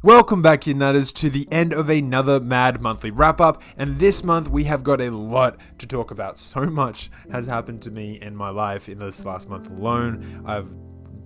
Welcome back, you nutters, to the end of another mad monthly wrap-up, and this month we have got a lot to talk about. So much has happened to me in my life in this last month alone. I've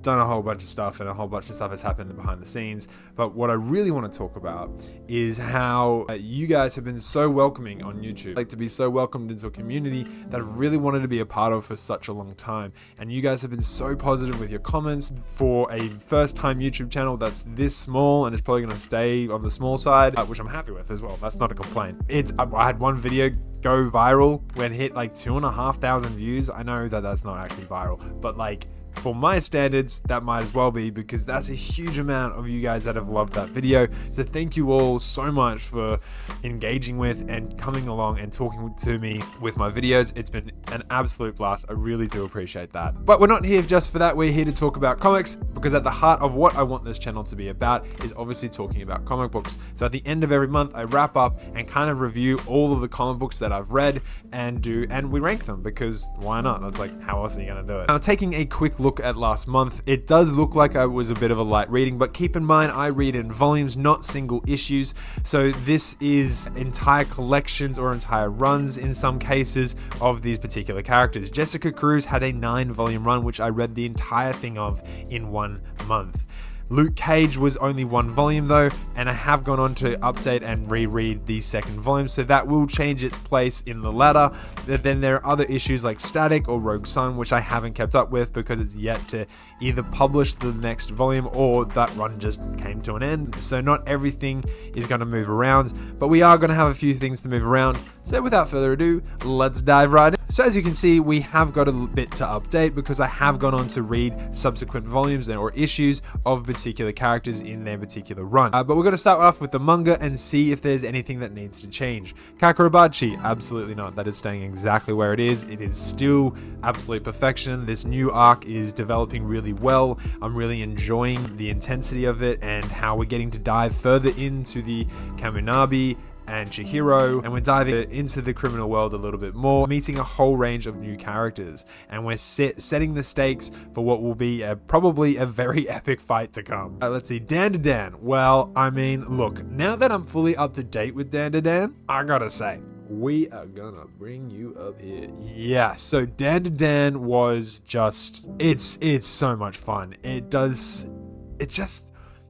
done a whole bunch of stuff, and a whole bunch of stuff has happened behind the scenes, but what I really want to talk about is how you guys have been so welcoming on YouTube. Like to be so welcomed into a community that I've really wanted to be a part of for such a long time, and you guys have been so positive with your comments. For a first time YouTube channel that's this small, and it's probably going to stay on the small side, which I'm happy with as well. That's not a complaint. I had one video go viral when it hit like 2,500 views. I know that that's not actually viral, but like, for my standards, that might as well be, because that's a huge amount of you guys that have loved that video. So thank you all so much for engaging with and coming along and talking to me with my videos. It's been an absolute blast. I really do appreciate that. But we're not here just for that. We're here to talk about comics, because at the heart of what I want this channel to be about is obviously talking about comic books. So at the end of every month, I wrap up and kind of review all of the comic books that I've read and we rank them, because why not? That's like, how else are you going to do it? Now, taking a quick look at last month, it does look like I was a bit of a light reading, but keep in mind I read in volumes, not single issues. So this is entire collections or entire runs in some cases of these particular characters. Jessica Cruz had a 9-volume run, which I read the entire thing of in 1 month. Luke Cage was only 1 volume though, and I have gone on to update and reread the 2nd volume, so that will change its place in the ladder. But then there are other issues like Static or Rogue Sun, which I haven't kept up with because it's yet to either publish the next volume or that run just came to an end. So not everything is going to move around, but we are going to have a few things to move around. So without further ado, let's dive right in. So as you can see, we have got a bit to update because I have gone on to read subsequent volumes or issues of particular characters in their particular run. But we're going to start off with the manga and see if there's anything that needs to change. Kakurabachi, absolutely not. That is staying exactly where it is. It is still absolute perfection. This new arc is developing really well. I'm really enjoying the intensity of it and how we're getting to dive further into the Kaminabi and Chihiro, and we're diving into the criminal world a little bit more, meeting a whole range of new characters, and we're setting the stakes for what will be probably a very epic fight to come. Let's see, Dan to Dan. Well, I mean, look, now that I'm fully up to date with Dan to Dan, I gotta say, we are gonna bring you up here. Yeah, so Dan to Dan was just, it's so much fun.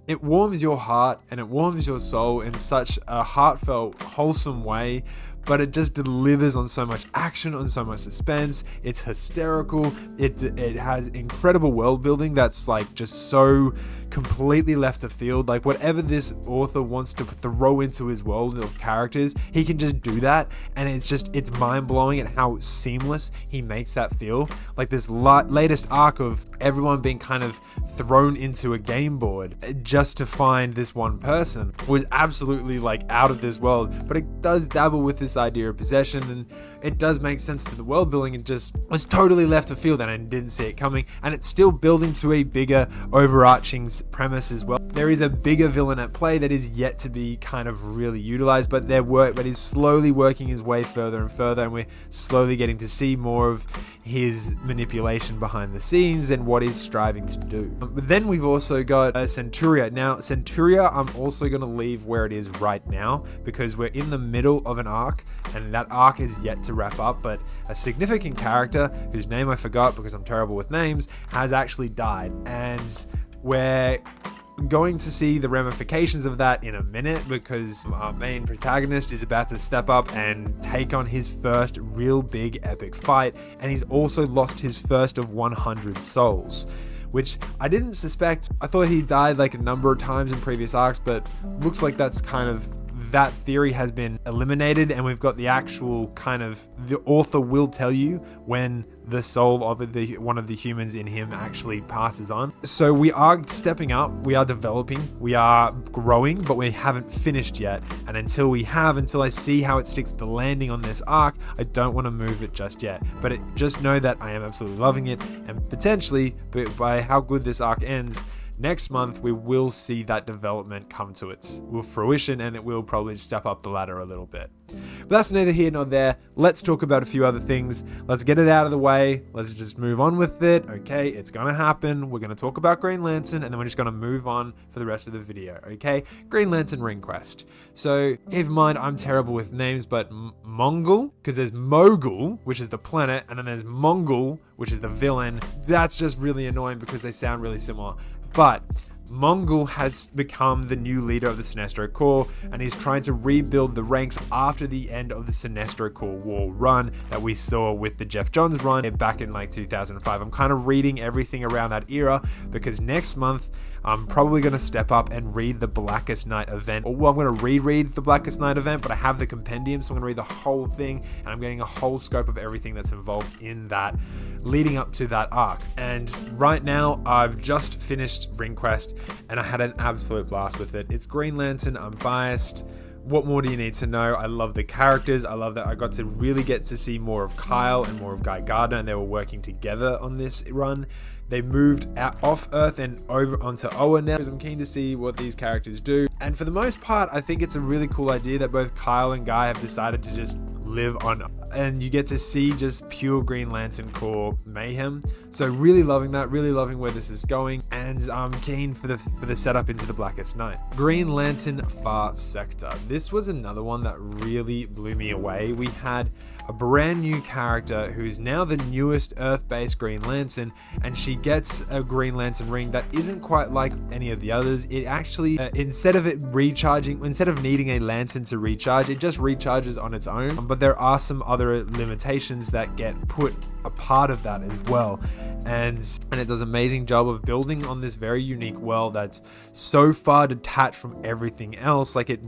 It warms your heart and it warms your soul in such a heartfelt, wholesome way, but it just delivers on so much action, on so much suspense. It's hysterical. It has incredible world building that's like just so completely left of field. Like whatever this author wants to throw into his world of characters, he can just do that, and it's mind blowing at how seamless he makes that feel. Like this latest arc of everyone being kind of thrown into a game board just to find this one person was absolutely like out of this world, but it does dabble with this idea of possession, and it does make sense to the world building. It just was totally left of field and I didn't see it coming, and it's still building to a bigger overarching premise as well. There is a bigger villain at play that is yet to be kind of really utilized, but he's slowly working his way further and further, and we're slowly getting to see more of his manipulation behind the scenes and what he's striving to do. But then we've also got Centuria. Now Centuria, I'm also going to leave where it is right now because we're in the middle of an arc, and that arc is yet to wrap up, but a significant character whose name I forgot because I'm terrible with names has actually died, and we're going to see the ramifications of that in a minute, because our main protagonist is about to step up and take on his first real big epic fight, and he's also lost his first of 100 souls, which I didn't suspect. I thought he died like a number of times in previous arcs, but looks like that theory has been eliminated, and we've got the actual the author will tell you when the soul of one of the humans in him actually passes on. So we are stepping up, we are developing, we are growing, but we haven't finished yet. And until I see how it sticks to the landing on this arc, I don't want to move it just yet. But just know that I am absolutely loving it, and potentially, by how good this arc ends, next month we will see that development come to its fruition, and it will probably step up the ladder a little bit. But that's neither here nor there. Let's talk about a few other things. Let's get it out of the way. Let's just move on with it. Okay, it's gonna happen. We're gonna talk about Green Lantern, and then we're just gonna move on for the rest of the video. Okay, Green Lantern Ring Quest. So keep in mind, I'm terrible with names, but Mongol, because there's Mogul, which is the planet, and then there's Mongol, which is the villain. That's just really annoying because they sound really similar. But Mongol has become the new leader of the Sinestro Corps, and he's trying to rebuild the ranks after the end of the Sinestro Corps War run that we saw with the Jeff Johns run back in like 2005. I'm kind of reading everything around that era because next month I'm probably going to step up and read the Blackest Night event. Well, I'm going to reread the Blackest Night event, but I have the compendium, so I'm going to read the whole thing, and I'm getting a whole scope of everything that's involved in that leading up to that arc. And right now, I've just finished Ring Quest, and I had an absolute blast with it. It's Green Lantern, I'm biased. What more do you need to know? I love the characters. I love that I got to really get to see more of Kyle and more of Guy Gardner, and they were working together on this run. They moved out off Earth and over onto Oa now, because I'm keen to see what these characters do. And for the most part, I think it's a really cool idea that both Kyle and Guy have decided to just live on, and you get to see just pure Green Lantern Corps mayhem. So really loving that, really loving where this is going, and I'm keen for the setup into the Blackest Night. Green Lantern Far Sector. This was another one that really blew me away. We had a brand new character who's now the newest Earth-based Green Lantern, and she gets a Green Lantern ring that isn't quite like any of the others. It actually, instead of needing a lantern to recharge, it just recharges on its own. But there are some other limitations that get put a part of that as well, and it does an amazing job of building on this very unique world that's so far detached from everything else. Like it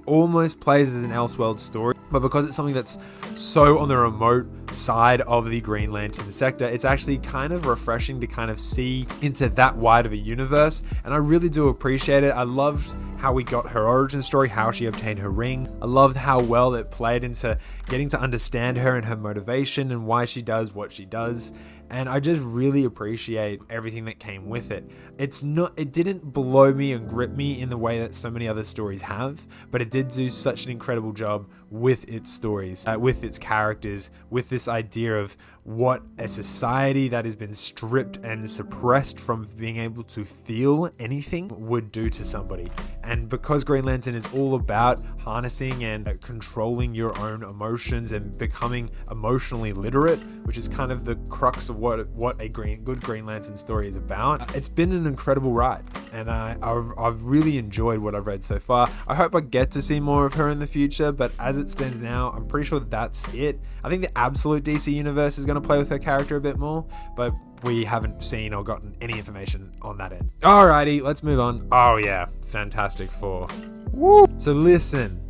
almost plays as an Elseworld story, but because it's something that's so on the remote side of the Green Lantern sector, it's actually kind of refreshing to kind of see into that wide of a universe, and I really do appreciate it. I loved how we got her origin story, how she obtained her ring. I loved how well it played into getting to understand her and her motivation and why she does what she does. And I just really appreciate everything that came with it. It didn't blow me and grip me in the way that so many other stories have, but it did do such an incredible job with its stories, with its characters, with this idea of what a society that has been stripped and suppressed from being able to feel anything would do to somebody. And because Green Lantern is all about harnessing and controlling your own emotions and becoming emotionally literate, which is kind of the crux of what a good Green Lantern story is about, it's been an incredible ride, and I've really enjoyed what I've read so far. I hope I get to see more of her in the future, but as it stands now, I'm pretty sure that's it. I think the absolute DC universe is going to play with her character a bit more, but we haven't seen or gotten any information on that end. Alrighty, let's move on. Oh yeah, Fantastic Four. Woo! So listen,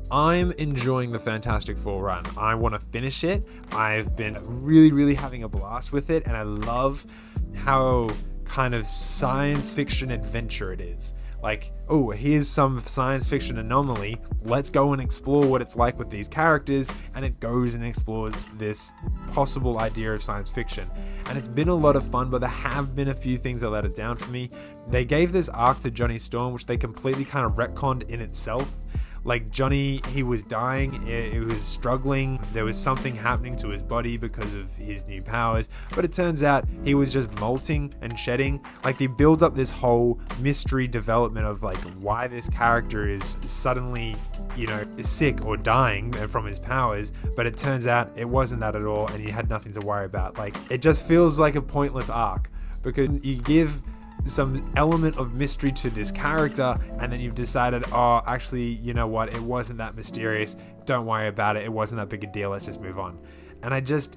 I'm enjoying the Fantastic Four run. I want to finish it. I've been really having a blast with it, and I love how kind of science fiction adventure it is. Like, oh, here's some science fiction anomaly. Let's go and explore what it's like with these characters. And it goes and explores this possible idea of science fiction. And it's been a lot of fun, but there have been a few things that let it down for me. They gave this arc to Johnny Storm, which they completely kind of retconned in itself. Like Johnny, he was dying, he was struggling, there was something happening to his body because of his new powers, but it turns out he was just molting and shedding. Like they build up this whole mystery development of like why this character is suddenly, sick or dying from his powers, but it turns out it wasn't that at all, and he had nothing to worry about. Like it just feels like a pointless arc, because you give some element of mystery to this character, and then you've decided, oh, actually, you know what, it wasn't that mysterious, don't worry about it, it wasn't that big a deal, let's just move on. And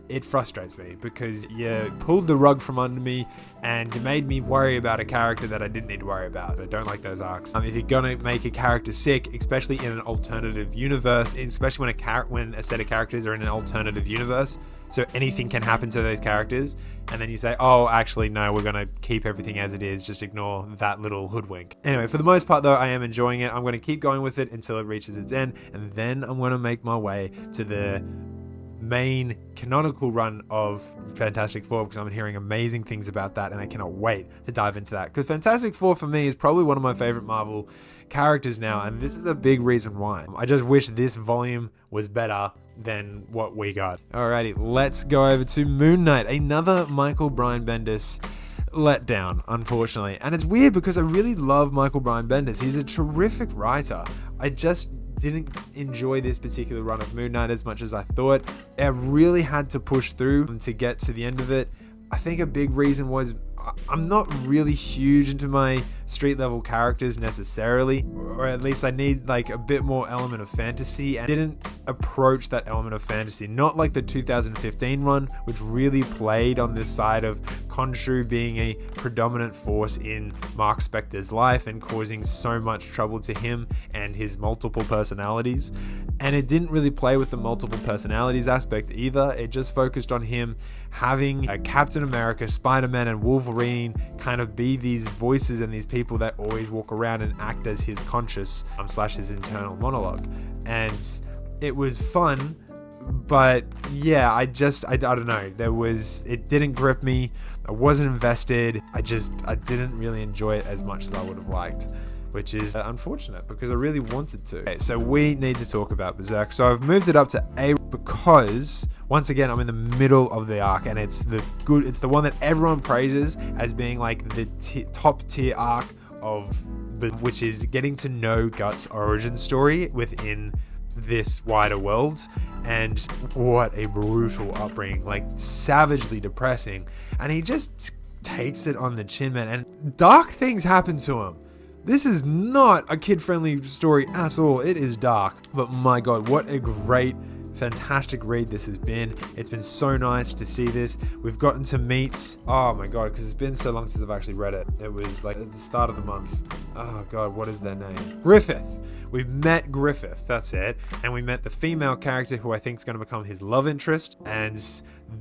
it frustrates me, because you pulled the rug from under me and you made me worry about a character that I didn't need to worry about. I don't like those arcs. If you're gonna make a character sick, especially in an alternative universe, especially when a set of characters are in an alternative universe, so anything can happen to those characters, and then you say, oh, actually, no, we're going to keep everything as it is, just ignore that little hoodwink. Anyway, for the most part, though, I am enjoying it. I'm going to keep going with it until it reaches its end, and then I'm going to make my way to the main canonical run of Fantastic Four, because I'm hearing amazing things about that and I cannot wait to dive into that, because Fantastic Four for me is probably one of my favorite Marvel characters now, and this is a big reason why. I just wish this volume was better than what we got. Alrighty, let's go over to Moon Knight, another Michael Brian Bendis letdown, unfortunately. And it's weird because I really love Michael Brian Bendis. He's a terrific writer. I just didn't enjoy this particular run of Moon Knight as much as I thought. I really had to push through to get to the end of it. I think a big reason was I'm not really huge into my street level characters necessarily, or at least I need like a bit more element of fantasy, and didn't approach that element of fantasy, not like the 2015 run, which really played on this side of Khonshu being a predominant force in Mark Spector's life and causing so much trouble to him and his multiple personalities. And it didn't really play with the multiple personalities aspect either. It just focused on him having a Captain America, Spider-Man, and Wolverine kind of be these voices and these people that always walk around and act as his conscious / his internal monologue. And it was fun, but yeah, I don't know. It didn't grip me. I wasn't invested. I didn't really enjoy it as much as I would have liked, which is unfortunate because I really wanted to. Okay, so we need to talk about Berserk. So I've moved it up to A because once again I'm in the middle of the arc, and it's the one that everyone praises as being like the top tier arc of, which is getting to know Guts' origin story within this wider world. And what a brutal upbringing, like savagely depressing, and he just takes it on the chin, man, and dark things happen to him. This is not a kid-friendly story at all. It is dark, but my god, what a great, fantastic read this has been. It's been so nice to see this. We've gotten to meet, oh my god, because it's been so long since I've actually read it. It was like at the start of the month. Oh god, what is their name? Griffith. We've met Griffith, that's it. And we met the female character who I think is going to become his love interest. And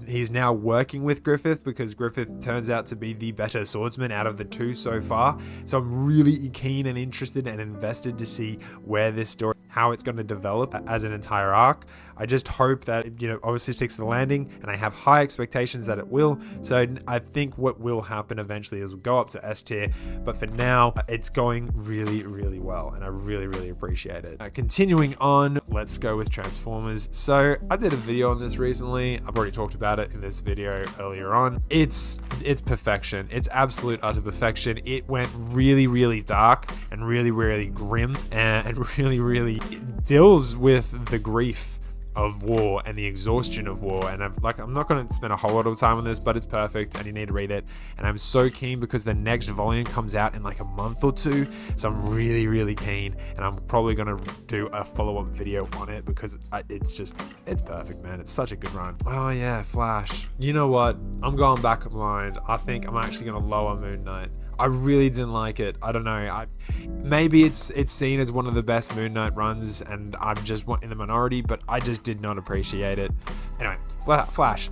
he's now working with Griffith because Griffith turns out to be the better swordsman out of the two so far. So I'm really keen and interested and invested to see where this story, how it's going to develop as an entire arc. I just hope that it, obviously sticks to the landing, and I have high expectations that it will. So I think what will happen eventually is we'll go up to S tier, but for now it's going really, really well, and I really, really appreciate it. Continuing on, let's go with Transformers. So I did a video on this recently. I've already talked about it in this video earlier on. It's perfection. It's absolute utter perfection. It went really, really dark and really, really grim, and really, really deals with the grief of war and the exhaustion of war. And I'm not going to spend a whole lot of time on this, but it's perfect and you need to read it. And I'm so keen because the next volume comes out in like a month or two, so I'm really, really keen, and I'm probably going to do a follow-up video on it because it's perfect, man. It's such a good run. Oh yeah, Flash. You know what, I'm going back blind. I think I'm actually going to lower Moon Knight. I really didn't like it. I don't know. Maybe it's seen as one of the best Moon Knight runs, and I'm just in the minority, but I just did not appreciate it. Anyway, Flash.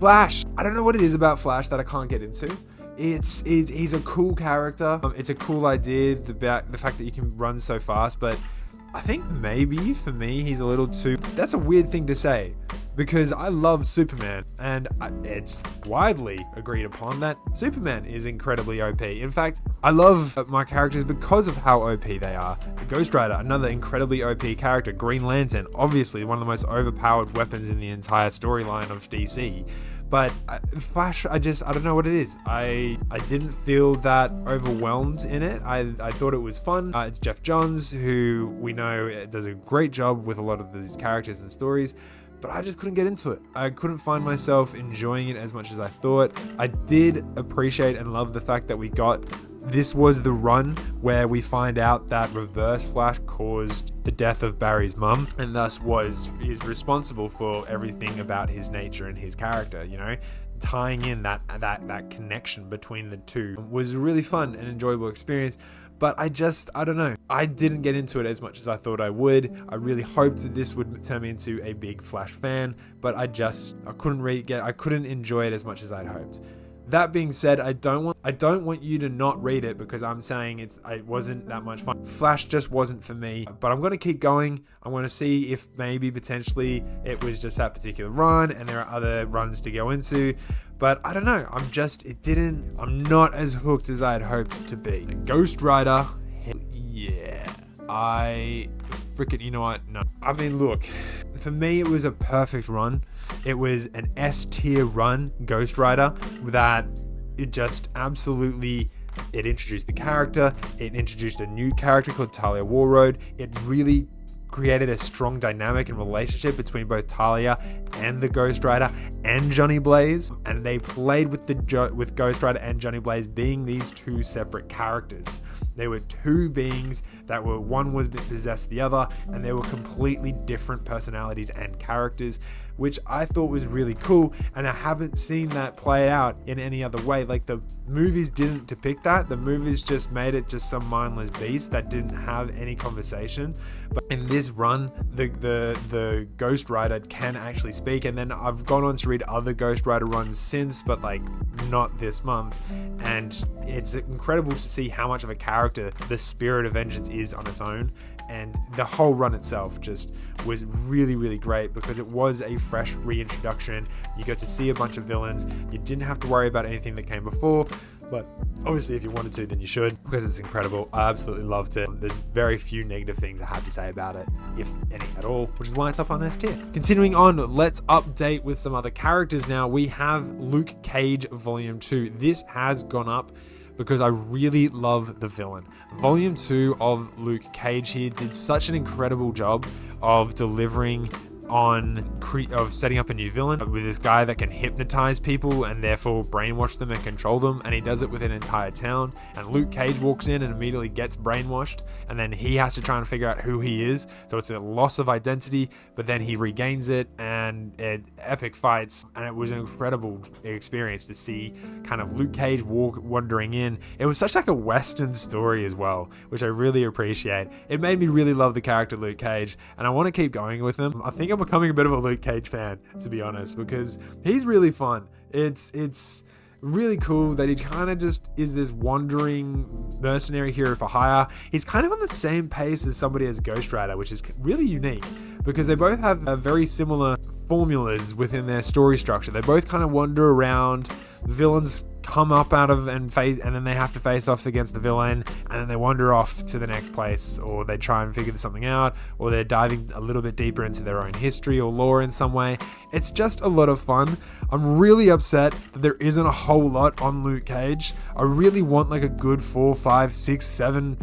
I don't know what it is about Flash that I can't get into. He's a cool character. It's a cool idea about the fact that you can run so fast, but I think maybe for me he's a little too. That's a weird thing to say, because I love Superman, and it's widely agreed upon that Superman is incredibly OP. In fact, I love my characters because of how OP they are. Ghost Rider, another incredibly OP character. Green Lantern, obviously one of the most overpowered weapons in the entire storyline of DC. But Flash, I don't know what it is. I didn't feel that overwhelmed in it. I thought it was fun. It's Jeff Johns, who we know does a great job with a lot of these characters and stories, but I just couldn't get into it. I couldn't find myself enjoying it as much as I thought. I did appreciate and love the fact that this was the run where we find out that Reverse Flash caused the death of Barry's mum, and thus is responsible for everything about his nature and his character, tying in that connection between the two was a really fun and enjoyable experience. But I don't know. I didn't get into it as much as I thought I would. I really hoped that this would turn me into a big Flash fan, but I couldn't enjoy it as much as I'd hoped. That being said, I don't want you to not read it because I'm saying it wasn't that much fun. Flash just wasn't for me, but I'm going to keep going. I'm going to see if maybe potentially it was just that particular run and there are other runs to go into. But I don't know. I'm not as hooked as I had hoped to be. Ghost Rider, hell yeah. You know what? No. I mean, look, for me, it was a perfect run. It was an S tier run, Ghost Rider, that it just absolutely, it introduced the character. It introduced a new character called Talia Warroad. It really created a strong dynamic and relationship between both Talia and the Ghost Rider and Johnny Blaze, and they played with Ghost Rider and Johnny Blaze being these two separate characters. They were two beings one was possessed the other, and they were completely different personalities and characters, which I thought was really cool, and I haven't seen that play out in any other way. Like, the movies didn't depict that. The movies just made it just some mindless beast that didn't have any conversation. But in this run, the Ghost Rider can actually speak, and then I've gone on to read other Ghost Rider runs since, but like not this month, and it's incredible to see how much of a character the Spirit of Vengeance is on its own. And the whole run itself just was really, really great because it was a fresh reintroduction. You got to see a bunch of villains. You didn't have to worry about anything that came before, but obviously if you wanted to, then you should, because it's incredible. I absolutely loved it. There's very few negative things I have to say about it, if any at all, which is why it's up on S tier. Continuing on, let's update with some other characters now. We have Luke Cage Volume 2. This has gone up because I really love the villain. Volume 2 of Luke Cage here did such an incredible job of delivering of setting up a new villain with this guy that can hypnotize people and therefore brainwash them and control them, and he does it with an entire town. And Luke Cage walks in and immediately gets brainwashed, and then he has to try and figure out who he is. So it's a loss of identity, but then he regains it, and epic fights, and it was an incredible experience to see kind of Luke Cage wandering in. It was such like a Western story as well, which I really appreciate. It made me really love the character Luke Cage, and I want to keep going with him. I think I'm becoming a bit of a Luke Cage fan, to be honest, because he's really fun. It's really cool that he kind of just is this wandering mercenary hero for hire. He's kind of on the same pace as somebody as Ghost Rider, which is really unique because they both have very similar formulas within their story structure. They both kind of wander around. The villains come up out of and then they have to face off against the villain, and then they wander off to the next place, or they try and figure something out, or they're diving a little bit deeper into their own history or lore in some way. It's just a lot of fun. I'm really upset that there isn't a whole lot on Luke Cage. I really want like a good 4, 5, 6, 7,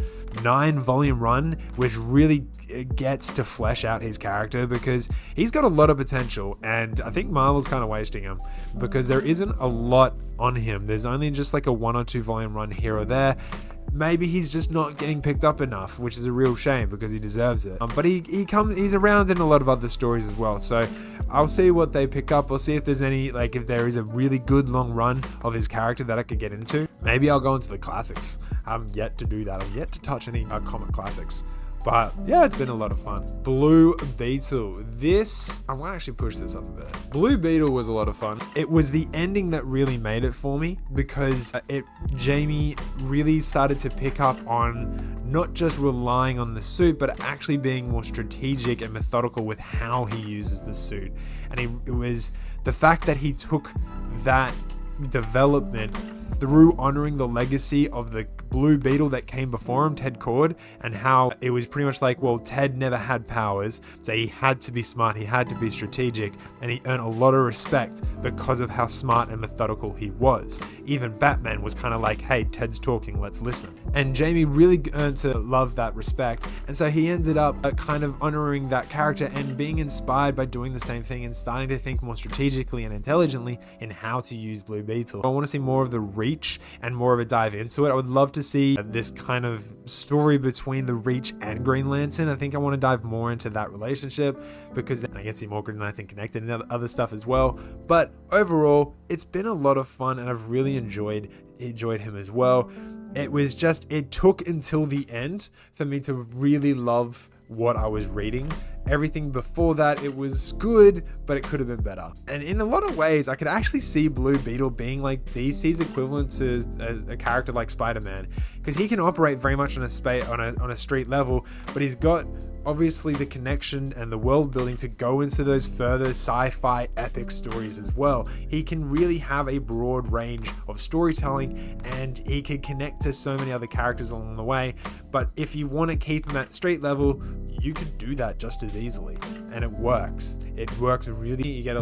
9 volume run which really gets to flesh out his character, because he's got a lot of potential, and I think Marvel's kind of wasting him because there isn't a lot on him. There's only just like a 1 or 2 volume run here or there. Maybe he's just not getting picked up enough, which is a real shame because he deserves it. But he's around in a lot of other stories as well. So I'll see what they pick up. I'll see if there's any, like, if there is a really good long run of his character that I could get into. Maybe I'll go into the classics. I'm yet to do that. I'm yet to touch any comic classics. But yeah, it's been a lot of fun. Blue Beetle. I'm going to actually push this up a bit. Blue Beetle was a lot of fun. It was the ending that really made it for me, because Jamie really started to pick up on not just relying on the suit, but actually being more strategic and methodical with how he uses the suit. And it was the fact that he took that development through honoring the legacy of the Blue Beetle that came before him, Ted Kord, and how it was pretty much like, well, Ted never had powers, so he had to be smart, he had to be strategic, and he earned a lot of respect because of how smart and methodical he was. Even Batman was kind of like, hey, Ted's talking, let's listen. And Jamie really earned to love that respect, and so he ended up kind of honoring that character and being inspired by doing the same thing and starting to think more strategically and intelligently in how to use Blue Beetle. I want to see more of the Reach and more of a dive into it. I would love to see this kind of story between the Reach and Green Lantern. I think I want to dive more into that relationship, because then I get to see more Green Lantern connected and other stuff as well. But overall, it's been a lot of fun, and I've really enjoyed him as well. It took until the end for me to really love what I was reading. Everything before that, it was good, but it could have been better. And in a lot of ways, I could actually see Blue Beetle being like DC's equivalent to a character like Spider-Man, because he can operate very much on a street level, but he's got obviously the connection and the world building to go into those further sci-fi epic stories as well. He can really have a broad range of storytelling, and he can connect to so many other characters along the way. But if you want to keep him at street level, you could do that just as easily, and it works. It works really. He gets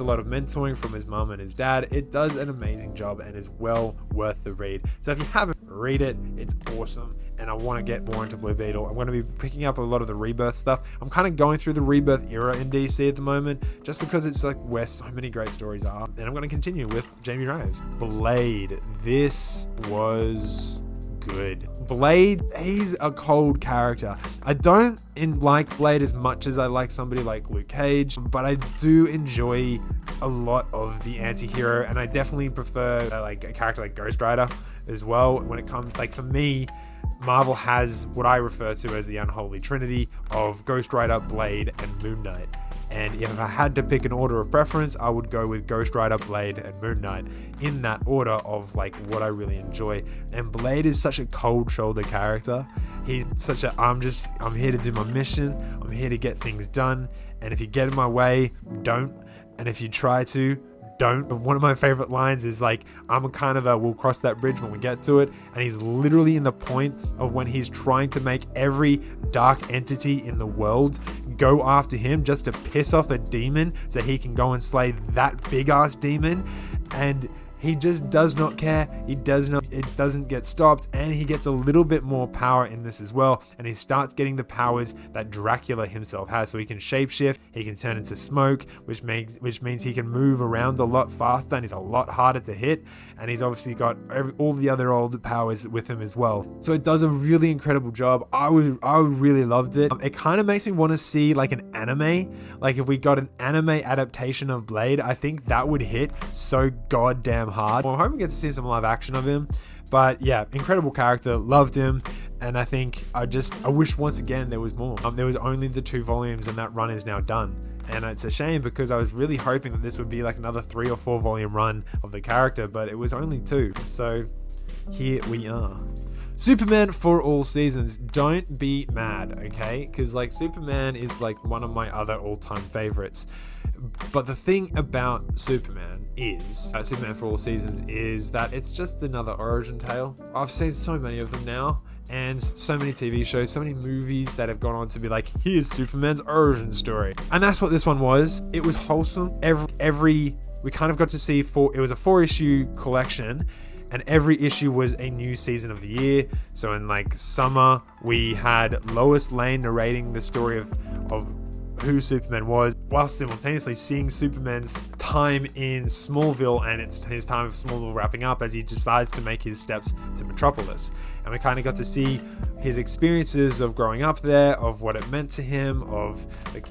a lot of mentoring from his mum and his dad. It does an amazing job and is well worth the read. So if you haven't read it, it's awesome, and I want to get more into Blue Beetle. I'm going to be picking up a lot of the Rebirth stuff. I'm kind of going through the Rebirth era in DC at the moment, just because it's like where so many great stories are, and I'm going to continue with Jamie Reyes. Blade. This was good. Blade, he's a cold character. I don't like Blade as much as I like somebody like Luke Cage, but I do enjoy a lot of the anti-hero, and I definitely prefer like a character like Ghost Rider as well. When it comes, like, for me, Marvel has what I refer to as the unholy trinity of Ghost Rider, Blade, and Moon Knight. And if I had to pick an order of preference, I would go with Ghost Rider, Blade, and Moon Knight in that order of like what I really enjoy. And Blade is such a cold shoulder character. He's such a, I'm here to do my mission. I'm here to get things done. And if you get in my way, don't. And if you try to, don't. But one of my favorite lines is like, I'm a kind of a, we'll cross that bridge when we get to it. And he's literally in the point of when he's trying to make every dark entity in the world go after him just to piss off a demon so he can go and slay that big ass demon. And he just does not care. It doesn't get stopped, and he gets a little bit more power in this as well. And he starts getting the powers that Dracula himself has. So he can shapeshift, he can turn into smoke, which means he can move around a lot faster, and he's a lot harder to hit. And he's obviously got all the other old powers with him as well. So it does a really incredible job. I really loved it. It kind of makes me want to see like an anime. Like if we got an anime adaptation of Blade, I think that would hit so goddamn hard. Well, I hope we get to see some live action of him. But yeah, incredible character, loved him. And I think I wish once again there was more. There was only the 2 volumes, and that run is now done. And it's a shame, because I was really hoping that this would be like another 3 or 4 volume run of the character, but it was only 2. So here we are. Superman for all seasons. Don't be mad, okay? Because like Superman is like one of my other all-time favorites. But the thing about Superman is, Superman for all seasons, is that it's just another origin tale. I've seen so many of them now, and so many TV shows, so many movies that have gone on to be like, here's Superman's origin story. And that's what this one was. It was wholesome. We kind of got to see it was a 4-issue collection, and every issue was a new season of the year. So in like summer, we had Lois Lane narrating the story of who Superman was, while simultaneously seeing Superman's time in Smallville and his time of Smallville wrapping up as he decides to make his steps to Metropolis. And we kind of got to see his experiences of growing up there, of what it meant to him, of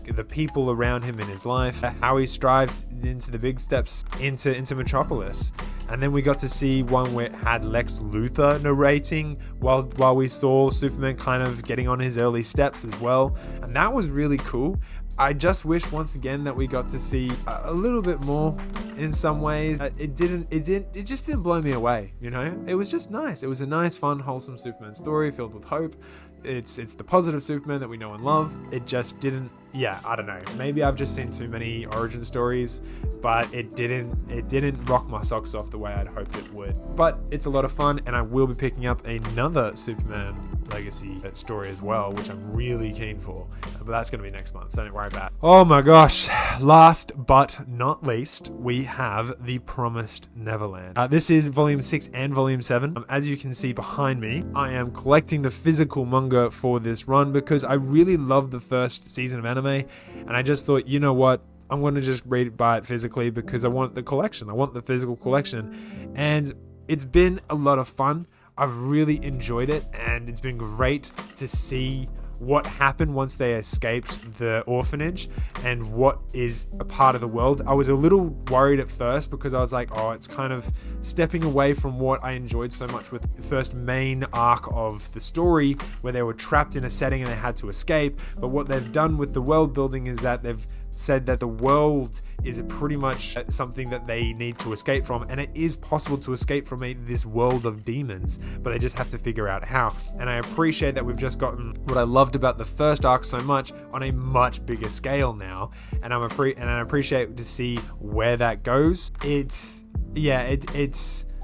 the people around him in his life, how he strived into the big steps into Metropolis. And then we got to see one where it had Lex Luthor narrating while we saw Superman kind of getting on his early steps as well. And that was really cool. I just wish once again that we got to see a little bit more in some ways. It just didn't blow me away, you know? It was just nice. It was a nice, fun, wholesome Superman story filled with hope. It's the positive Superman that we know and love. It just didn't, I don't know. Maybe I've just seen too many origin stories, but it didn't rock my socks off the way I'd hoped it would. But it's a lot of fun, and I will be picking up another Superman legacy story as well, which I'm really keen for. But that's going to be next month, so don't worry about it. Oh my gosh. Last but not least, we have The Promised Neverland. This is volume 6 and volume 7. As you can see behind me, I am collecting the physical manga for this run because I really love the first season of anime, and I just thought, you know what? I'm going to just buy it physically because I want the collection. I want the physical collection. And it's been a lot of fun. I've really enjoyed it, and it's been great to see what happened once they escaped the orphanage and what is a part of the world. I was a little worried at first because I was like, oh, it's kind of stepping away from what I enjoyed so much with the first main arc of the story, where they were trapped in a setting and they had to escape. But what they've done with the world building is that they've said that the world is pretty much something that they need to escape from, and it is possible to escape from this world of demons, but they just have to figure out how. And I appreciate that we've just gotten what I loved about the first arc so much on a much bigger scale now, and I appreciate to see where that goes. It's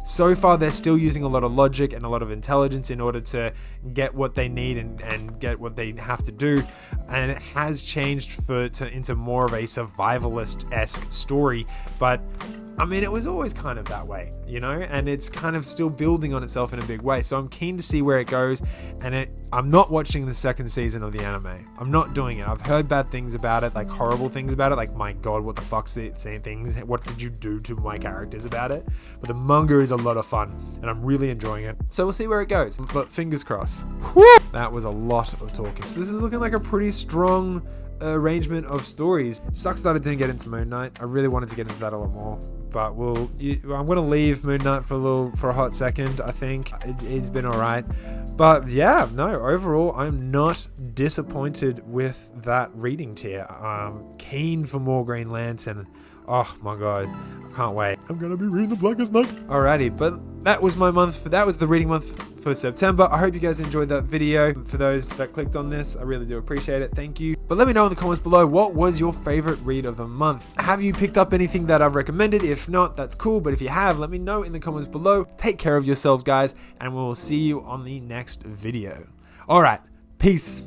so far, they're still using a lot of logic and a lot of intelligence in order to get what they need and get what they have to do. And it has changed into more of a survivalist-esque story. But, I mean, it was always kind of that way, you know? And it's kind of still building on itself in a big way. So I'm keen to see where it goes. And I'm not watching the second season of the anime. I'm not doing it. I've heard bad things about it, like horrible things about it. Like, my God, what the fuck's it saying things? What did you do to my characters about it? But the manga is a lot of fun, and I'm really enjoying it. So we'll see where it goes. But fingers crossed. Woo! That was a lot of talking. So this is looking like a pretty strong arrangement of stories. Sucks that I didn't get into Moon Knight. I really wanted to get into that a lot more. But I'm going to leave Moon Knight for a hot second. I think it's been all right. But yeah, no, overall, I'm not disappointed with that reading tier. Keen for more Green Lantern. Oh my God, I can't wait. I'm going to be reading The Blackest Night. Alrighty, but that was my month. That was the reading month for September. I hope you guys enjoyed that video. For those that clicked on this, I really do appreciate it. Thank you. But let me know in the comments below, what was your favorite read of the month? Have you picked up anything that I've recommended? If not, that's cool. But if you have, let me know in the comments below. Take care of yourselves, guys, and we'll see you on the next video. All right, peace.